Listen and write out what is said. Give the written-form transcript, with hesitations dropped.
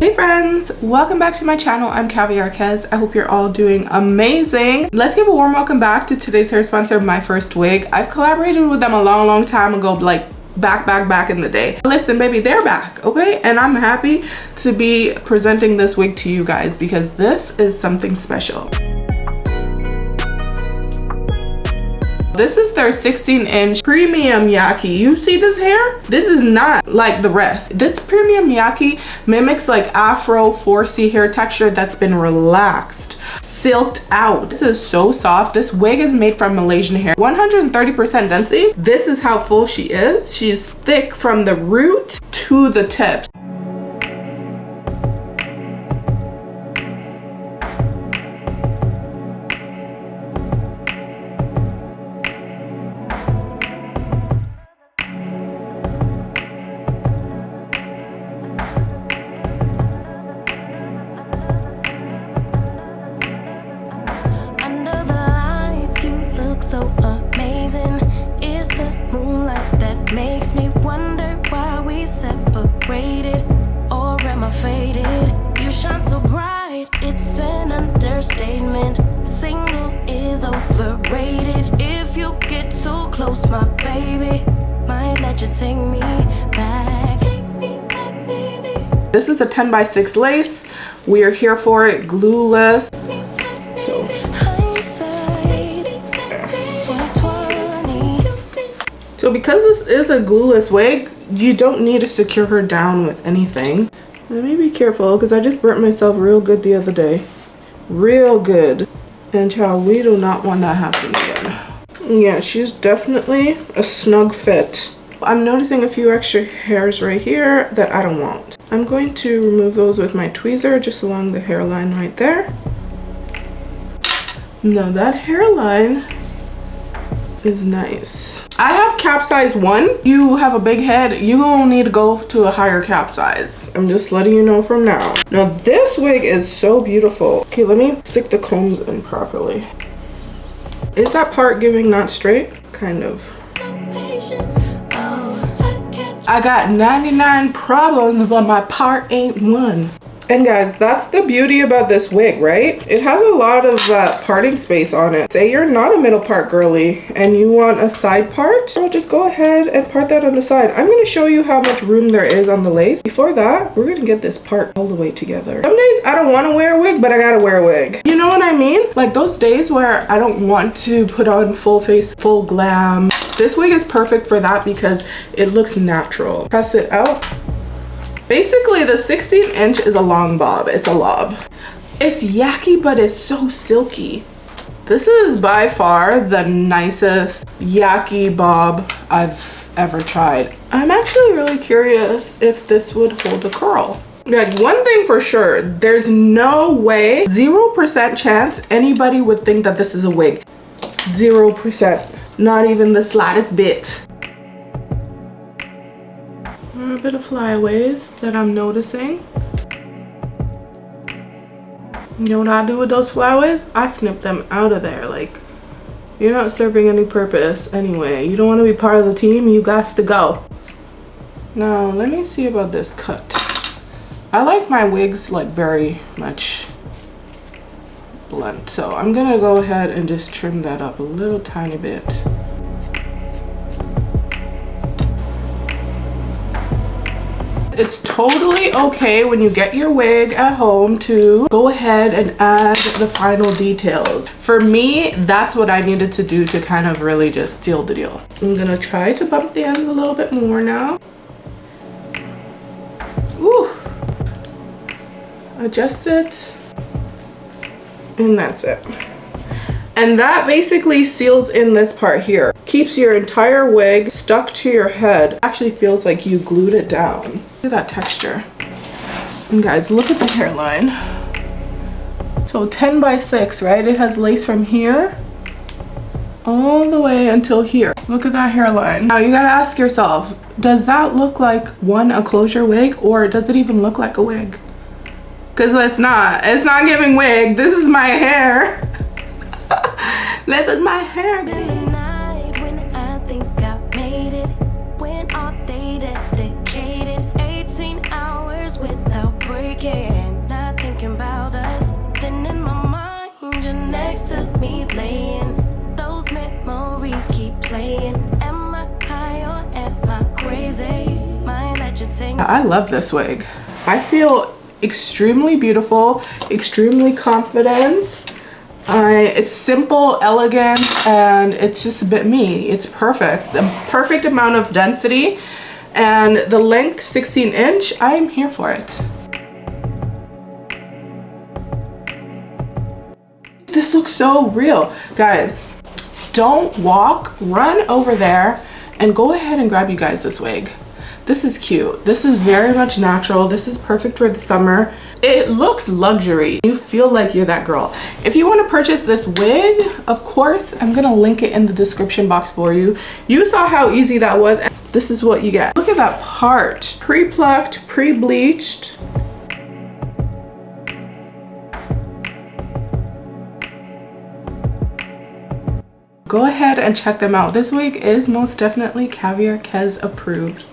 Hey friends, welcome back to my channel. I'm Caviar Kez. I hope you're all doing amazing. Let's give a warm welcome back to today's hair sponsor, MyFirstWig. I've collaborated with them a long time ago, like back in the day. Listen baby, they're back, okay? And I'm happy to be presenting this wig to you guys because this is something special. This is their 16-inch premium Yaki. You see this hair? This is not like the rest. This premium Yaki mimics like Afro 4C hair texture that's been relaxed, silked out. This is so soft. This wig is made from Malaysian hair. 130% density. This is how full she is. She's thick from the root to the tip. So amazing is the moonlight that makes me wonder why we separated, or am I faded? You shine so bright, it's an understatement. Single is overrated. If you get too close, my baby might let you take me back. Take me back, baby. This is the 10x6 lace. We are here for it, glueless. So because this is a glueless wig, you don't need to secure her down with anything. Let me be careful because I just burnt myself real good the other day. Real good. And child, we do not want that happening again. Yeah, she's definitely a snug fit. I'm noticing a few extra hairs right here that I don't want. I'm going to remove those with my tweezer just along the hairline right there. Now that hairline is nice. I have cap size 1. You have a big head, you gonna need to go to a higher cap size. I'm just letting you know from now. Now this wig is so beautiful. Okay, let me stick the combs in properly. Is that part giving not straight? Kind of. I got 99 problems, but my part ain't one. And guys, that's the beauty about this wig, right? It has a lot of parting space on it. Say you're not a middle part girly and you want a side part, so just go ahead and part that on the side. I'm going to show you how much room there is on the lace. Before that, we're going to get this part all the way together. Some days I don't want to wear a wig, but I gotta wear a wig. You know what I mean? Like those days where I don't want to put on full face, full glam. This wig is perfect for that because it looks natural. Press it out. Basically, the 16-inch is a long bob. It's a lob. It's Yaki, but it's so silky. This is by far the nicest Yaki bob I've ever tried. I'm actually really curious if this would hold a curl. Like, one thing for sure, there's no way, 0% chance anybody would think that this is a wig. 0%. Not even the slightest bit. A bit of flyaways that I'm noticing. You know what I do with those flyaways? I snip them out of there. Like, you're not serving any purpose anyway. You don't want to be part of the team, you got to go. Now let me see about this cut. I like my wigs like very much blunt, so I'm gonna go ahead and just trim that up a little tiny bit. It's totally okay when you get your wig at home to go ahead and add the final details. For me, that's what I needed to do to kind of really just seal the deal. I'm gonna try to bump the ends a little bit more now. Ooh. Adjust it. And that's it. And that basically seals in this part here. Keeps your entire wig stuck to your head. Actually feels like you glued it down. Look at that texture. And guys, look at the hairline. So 10x6, right? It has lace from here all the way until here. Look at that hairline. Now you gotta ask yourself, does that look like a closure wig, or does it even look like a wig? Because it's not giving wig. This is my hair. This is my hair. Night when I think I made it, when all day dedicated, 18 hours without breaking. saying, am I high or am I crazy? Mind that you take. I love this wig. I feel extremely beautiful, extremely confident. It's simple, elegant, and it's just a bit me. It's perfect. The perfect amount of density, and the length 16 inch. I'm here for it. This looks so real. Guys, don't walk, run over there and go ahead and grab you guys this wig. This is cute. This is very much natural. This is perfect for the summer. It looks luxury. You feel like you're that girl. If you want to purchase this wig, of course, I'm gonna link it in the description box for you. You saw how easy that was. This is what you get. Look at that part. Pre-plucked, pre-bleached. Go ahead and check them out. This wig is most definitely Caviar Kez approved.